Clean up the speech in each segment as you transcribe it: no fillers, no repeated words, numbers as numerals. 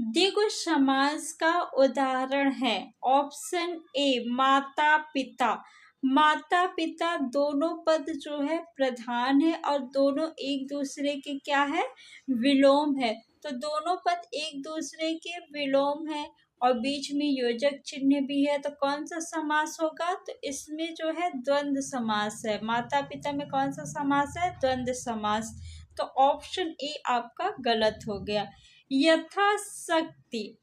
द्विगु समास का उदाहरण है। ऑप्शन ए माता पिता। माता पिता दोनों पद जो है प्रधान है और दोनों एक दूसरे के क्या है, विलोम है। तो दोनों पद एक दूसरे के विलोम है और बीच में योजक चिन्ह भी है, तो कौन सा समास होगा? तो इसमें जो है द्वंद्व समास है। माता पिता में कौन सा समास है? द्वंद्व समास। तो ऑप्शन ए आपका गलत हो गया। यथाशक्ति।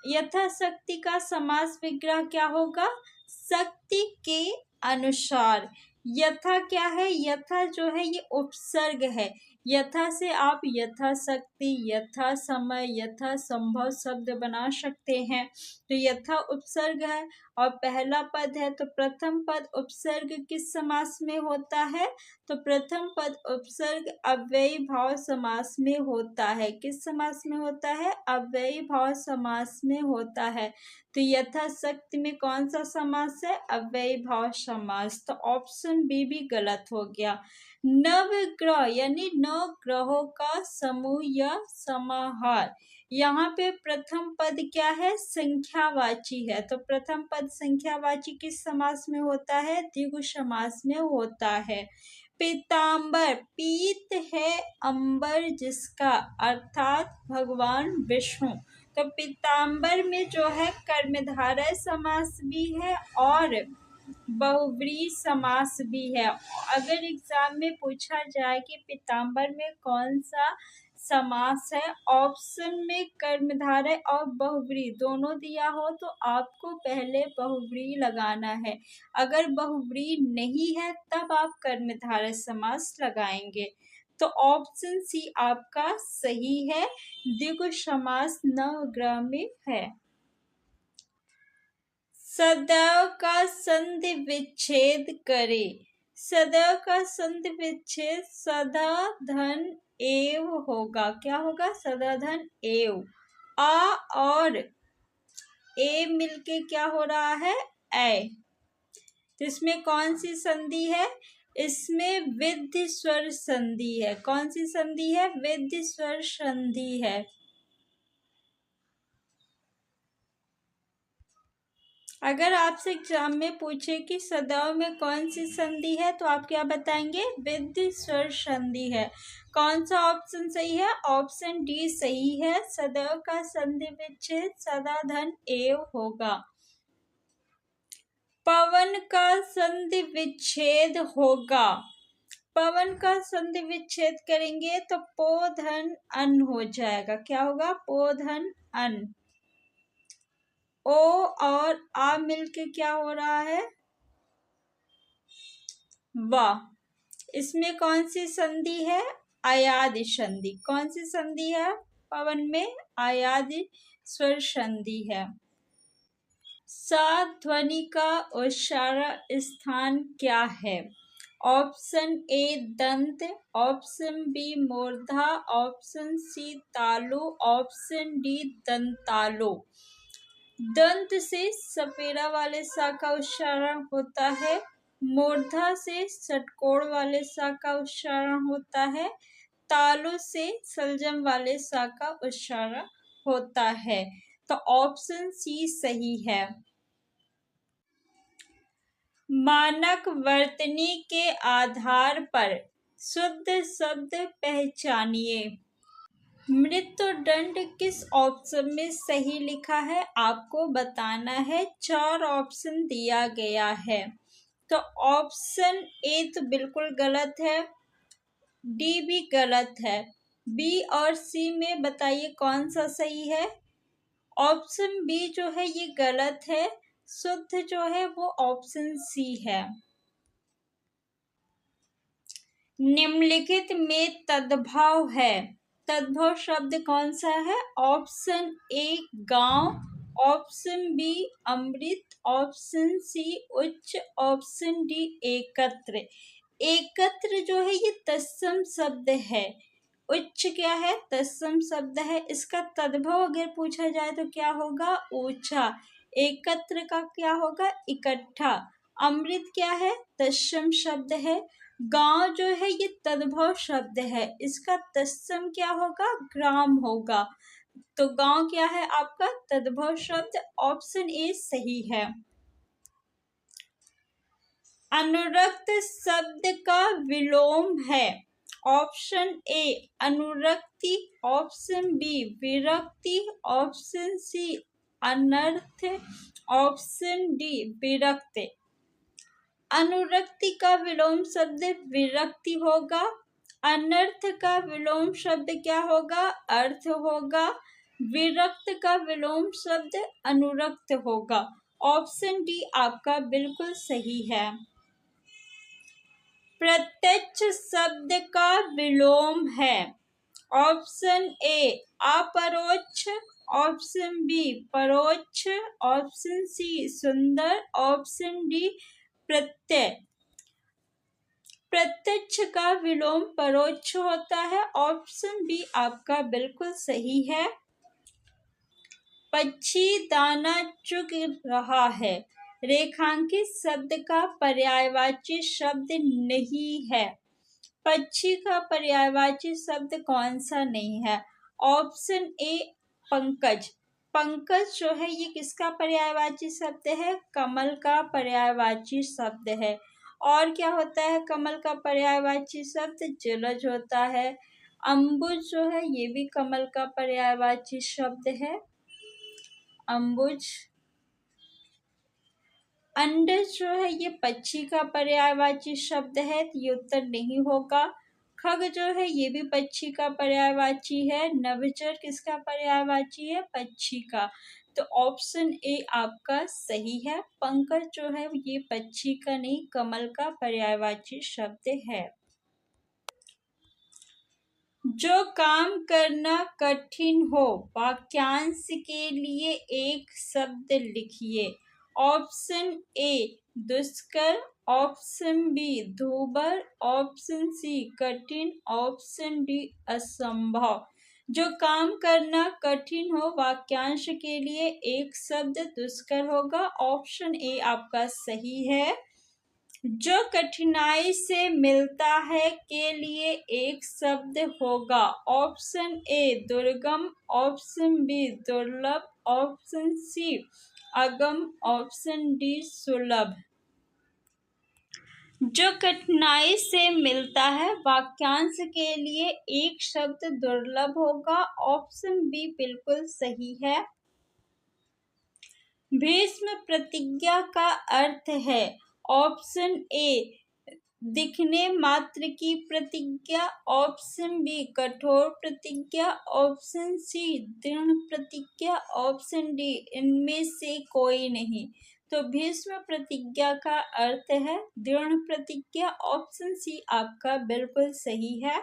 यथाशक्ति का समास विग्रह क्या होगा? शक्ति के अनुसार। यथा क्या है? यथा जो है ये उपसर्ग है। यथा से आप यथाशक्ति, यथा समय, यथा संभव शब्द बना सकते हैं। तो यथा उपसर्ग है और पहला पद है, तो प्रथम पद उपसर्ग किस समास में होता है? तो प्रथम पद उपसर्ग अव्ययी भाव समास में होता है। किस समास में होता है? अव्ययी भाव समास में होता है। तो यथाशक्ति में कौन सा समास है? अव्ययी भाव समास। तो ऑप्शन बी भी गलत हो गया। नवग्रह यानी 9 ग्रहों का समूह या समाहार। यहाँ पे प्रथम पद क्या है? संख्यावाची है। तो प्रथम पद संख्यावाची किस समास में होता है? द्विगु समास में होता है। पीतांबर, पीत है अंबर जिसका, अर्थात भगवान विष्णु। तो पीतांबर में जो है कर्मधारय समास भी है और बहुव्रीहि समास भी है। अगर एग्जाम में पूछा जाए कि पीतांबर में कौन सा समास है, ऑप्शन में कर्मधारय और बहुव्रीहि दोनों दिया हो तो आपको पहले बहुव्रीहि लगाना है। अगर बहुव्रीहि नहीं है तब आप कर्मधारय समास लगाएंगे। तो ऑप्शन सी आपका सही है। द्विगु समास नवग्रह में है। सदैव का संधि विच्छेद करे। सदैव का संधि विच्छेद सदा धन एव होगा। क्या होगा? सदा धन एव। आ और ए मिलके क्या हो रहा है? ऐ। तो इसमें कौन सी संधि है? इसमें विद्धि स्वर संधि है। कौन सी संधि है? विद्धि स्वर संधि है। अगर आपसे एग्जाम में पूछे कि सदैव में कौन सी संधि है तो आप क्या बताएंगे? विद्धि स्वर संधि है। कौन सा ऑप्शन सही है? ऑप्शन डी सही है। सदैव का संधि विच्छेद सदा धन एव होगा। पवन का संधि विच्छेद होगा। पवन का संधि विच्छेद करेंगे तो पो धन अन हो जाएगा। क्या होगा? पो धन अन। ओ और आ मिलके क्या हो रहा है? वाह। इसमें कौन सी संधि है? अयादि संधि। कौन सी संधि है? पवन में अयादि स्वर संधि है। सा ध्वनि का उच्चारण स्थान क्या है? ऑप्शन ए दंत, ऑप्शन बी मूर्धा, ऑप्शन सी तालु, ऑप्शन डी दंतालो। दंत से सपेरा वाले सा का उच्चारण होता है। मूर्धा से षटकोण वाले सा का उच्चारण होता है। तालु से सलजम वाले सा का उच्चारण होता है। तो ऑप्शन सी सही है। मानक वर्तनी के आधार पर शुद्ध शब्द पहचानिए। मृत्युदंड किस ऑप्शन में सही लिखा है आपको बताना है। 4 ऑप्शन दिया गया है। तो ऑप्शन ए तो बिल्कुल गलत है, डी भी गलत है, बी और सी में बताइए कौन सा सही है। ऑप्शन बी जो है ये गलत है। शुद्ध जो है वो ऑप्शन सी है। निम्नलिखित में तद्भव है। तद्भव शब्द कौन सा है? ऑप्शन ए गांव, ऑप्शन बी अमृत, ऑप्शन सी उच्च, ऑप्शन डी एकत्र। एकत्र जो है ये तत्सम शब्द है। उच्च क्या है? तत्सम शब्द है। इसका तद्भव अगर पूछा जाए तो क्या होगा? ऊंचा। एकत्र का क्या होगा? इकट्ठा। अमृत क्या है? तत्सम शब्द है। गांव जो है ये तद्भव शब्द है। इसका तत्सम क्या होगा? ग्राम होगा। तो गांव क्या है आपका तद्भव शब्द, ऑप्शन ए सही है। अनुरक्त शब्द का विलोम है, ऑप्शन ए अनुरक्ति, ऑप्शन बी विरक्ति, ऑप्शन सी अनर्थ, ऑप्शन डी विरक्त। अनुरक्ति का विलोम शब्द विरक्ति होगा, अनर्थ का विलोम शब्द क्या होगा, अर्थ होगा, विरक्त का विलोम शब्द अनुरक्त होगा। ऑप्शन डी आपका बिल्कुल सही है। प्रत्यक्ष शब्द का विलोम है, ऑप्शन ए अपरोक्ष, ऑप्शन बी परोक्ष, ऑप्शन सी सुंदर, ऑप्शन डी प्रत्यय। प्रत्यक्ष का विलोम परोक्ष होता है, ऑप्शन बी आपका बिल्कुल सही है। पक्षी दाना चुग रहा है, रेखांकित शब्द का पर्यायवाची शब्द नहीं है। पक्षी का पर्यायवाची शब्द कौन सा नहीं है, ऑप्शन ए पंकज। पंकज जो है ये किसका पर्यायवाची शब्द है, कमल का पर्यायवाची शब्द है। और क्या होता है कमल का पर्यायवाची शब्द, जलज होता है। अम्बुज जो है ये भी कमल का पर्यायवाची शब्द है, अम्बुज। अंडज जो है ये पक्षी का पर्यायवाची शब्द है, तो ये उत्तर नहीं होगा। खग जो है ये भी पक्षी का पर्यायवाची है। नभचर किसका पर्यायवाची है, पक्षी का। तो ऑप्शन ए आपका सही है। पंकज जो है ये पक्षी का नहीं, कमल का पर्यायवाची शब्द है। जो काम करना कठिन हो, वाक्यांश के लिए एक शब्द लिखिए। ऑप्शन ए दुष्कर, ऑप्शन बी दूभर, ऑप्शन सी कठिन, ऑप्शन डी असंभव। जो काम करना कठिन हो, वाक्यांश के लिए एक शब्द दुष्कर होगा, ऑप्शन ए आपका सही है। जो कठिनाई से मिलता है के लिए एक शब्द होगा, ऑप्शन ए दुर्गम, ऑप्शन बी दुर्लभ, ऑप्शन सी अगम, ऑप्शन डी सुलभ। जो कठिनाई से मिलता है, वाक्यांश के लिए एक शब्द दुर्लभ होगा, ऑप्शन बी बिल्कुल सही है। भीष्म प्रतिज्ञा का अर्थ है, ऑप्शन ए दिखने मात्र की प्रतिज्ञा, ऑप्शन बी कठोर प्रतिज्ञा, ऑप्शन सी दृढ़ प्रतिज्ञा, ऑप्शन डी इनमें से कोई नहीं। तो भीष्म प्रतिज्ञा का अर्थ है दृढ़ प्रतिज्ञा, ऑप्शन सी आपका बिल्कुल सही है।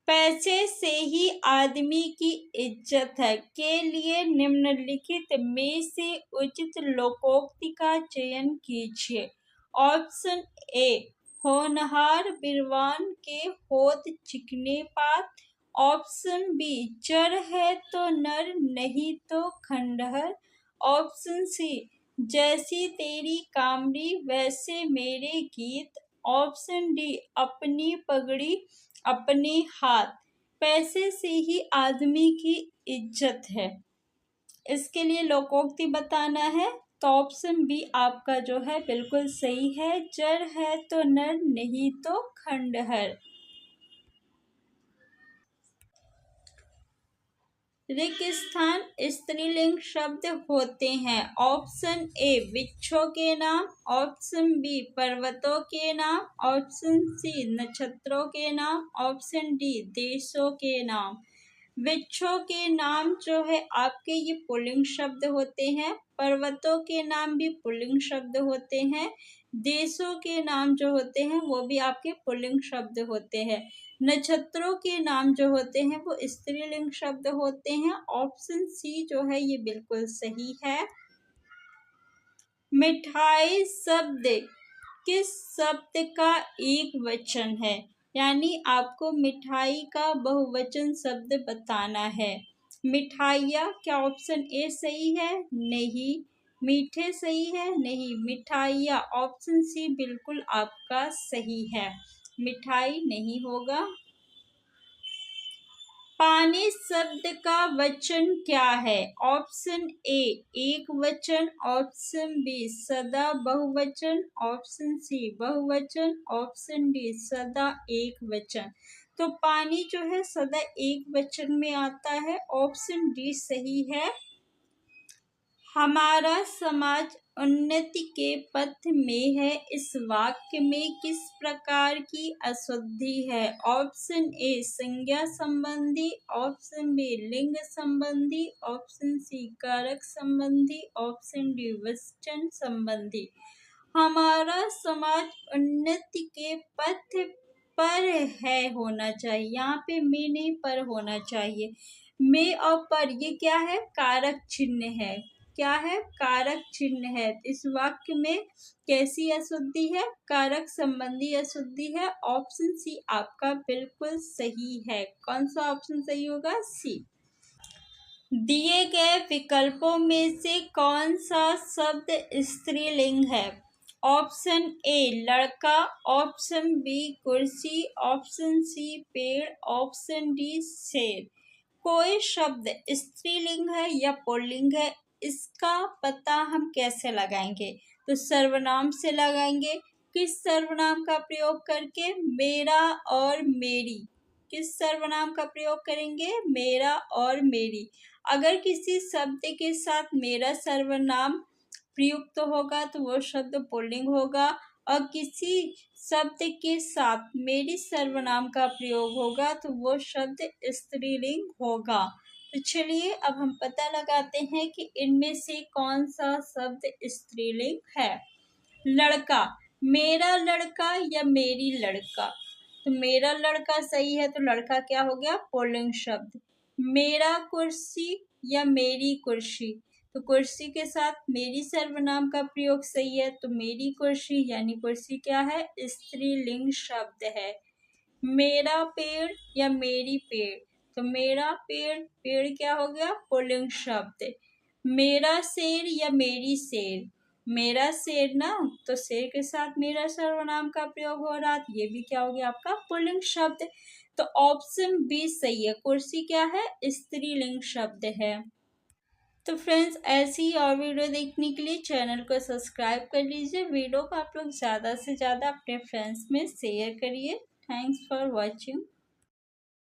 पैसे से ही आदमी की इज्जत है के लिए निम्नलिखित में से उचित लोकोक्ति का चयन कीजिए। ऑप्शन ए होनहार बिरवान के होत चिकने पात, ऑप्शन बी जड़ है तो नर नहीं तो खंडहर, ऑप्शन सी जैसी तेरी कामड़ी वैसे मेरे गीत, ऑप्शन डी अपनी पगड़ी अपने हाथ। पैसे से ही आदमी की इज्जत है, इसके लिए लोकोक्ति बताना है, तो ऑप्शन बी आपका जो है बिल्कुल सही है। जड़ है तो नर नहीं तो खंडहर। रिक्त स्थान स्त्रीलिंग शब्द होते हैं, ऑप्शन ए वृक्षों के नाम, ऑप्शन बी पर्वतों के नाम, ऑप्शन सी नक्षत्रों के नाम, ऑप्शन डी देशों के नाम। वृक्षों के नाम जो है आपके ये पुल्लिंग शब्द होते हैं, पर्वतों के नाम भी पुल्लिंग शब्द होते हैं, देशों के नाम जो होते हैं वो भी आपके पुल्लिंग शब्द होते हैं, नक्षत्रों के नाम जो होते हैं वो स्त्रीलिंग शब्द होते हैं। ऑप्शन सी जो है ये बिल्कुल सही है। मिठाई शब्द किस शब्द का एक वचन है, यानी आपको मिठाई का बहुवचन शब्द बताना है। मिठाइया, क्या ऑप्शन ए सही है, नहीं। मीठे सही है, नहीं। मिठाइया, ऑप्शन सी बिल्कुल आपका सही है, मिठाई नहीं होगा। पानी शब्द का वचन क्या है? ऑप्शन ए एक वचन, ऑप्शन बी सदा बहुवचन, ऑप्शन सी बहुवचन, ऑप्शन डी सदा एक वचन। तो पानी जो है सदा एक वचन में आता है। ऑप्शन डी सही है। हमारा समाज उन्नति के पथ में है, इस वाक्य में किस प्रकार की अशुद्धि है? ऑप्शन ए संज्ञा संबंधी, ऑप्शन बी लिंग संबंधी, ऑप्शन सी कारक संबंधी, ऑप्शन डी वचन संबंधी। हमारा समाज उन्नति के पथ पर है होना चाहिए, यहाँ पे में नहीं पर होना चाहिए। में और पर ये क्या है? कारक चिन्ह है। क्या है? कारक चिन्ह है। इस वाक्य में कैसी अशुद्धि है? कारक संबंधी अशुद्धि है। ऑप्शन सी आपका बिल्कुल सही है। कौन सा ऑप्शन सही होगा? सी। दिए गए विकल्पों में से कौन सा शब्द स्त्रीलिंग है? ऑप्शन ए लड़का, ऑप्शन बी कुर्सी, ऑप्शन सी पेड़, ऑप्शन डी शेर। कोई शब्द स्त्रीलिंग है या पुल्लिंग है, इसका पता हम कैसे लगाएंगे? तो सर्वनाम से लगाएंगे। किस सर्वनाम का प्रयोग करके? मेरा और मेरी। किस सर्वनाम का प्रयोग करेंगे? मेरा और मेरी। अगर किसी शब्द के साथ मेरा सर्वनाम प्रयुक्त होगा तो वो शब्द पुल्लिंग होगा, और किसी शब्द के साथ मेरी सर्वनाम का प्रयोग होगा तो वो शब्द स्त्रीलिंग होगा। तो चलिए अब हम पता लगाते हैं कि इनमें से कौन सा शब्द स्त्रीलिंग है। लड़का, मेरा लड़का या मेरी लड़का। तो मेरा लड़का सही है, तो लड़का क्या हो गया? पुल्लिंग शब्द। मेरा कुर्सी या मेरी कुर्सी, तो कुर्सी के साथ मेरी सर्वनाम का प्रयोग सही है, तो मेरी कुर्सी यानी कुर्सी क्या है? स्त्रीलिंग शब्द है। मेरा पेड़ या मेरी पेड़, तो मेरा पेड़, पेड़ क्या हो गया? पुल्लिंग शब्द। मेरा शेर या मेरी शेर, मेरा शेर ना, तो शेर के साथ मेरा सर्वनाम का प्रयोग हो रहा, तो ये भी क्या हो गया आपका? पुल्लिंग शब्द। तो ऑप्शन बी सही है। कुर्सी क्या है? स्त्रीलिंग शब्द है। तो फ्रेंड्स ऐसी ही और वीडियो देखने के लिए चैनल को सब्सक्राइब कर लीजिए। वीडियो को आप लोग ज़्यादा से ज़्यादा अपने फ्रेंड्स में शेयर करिए। Thanks for watching.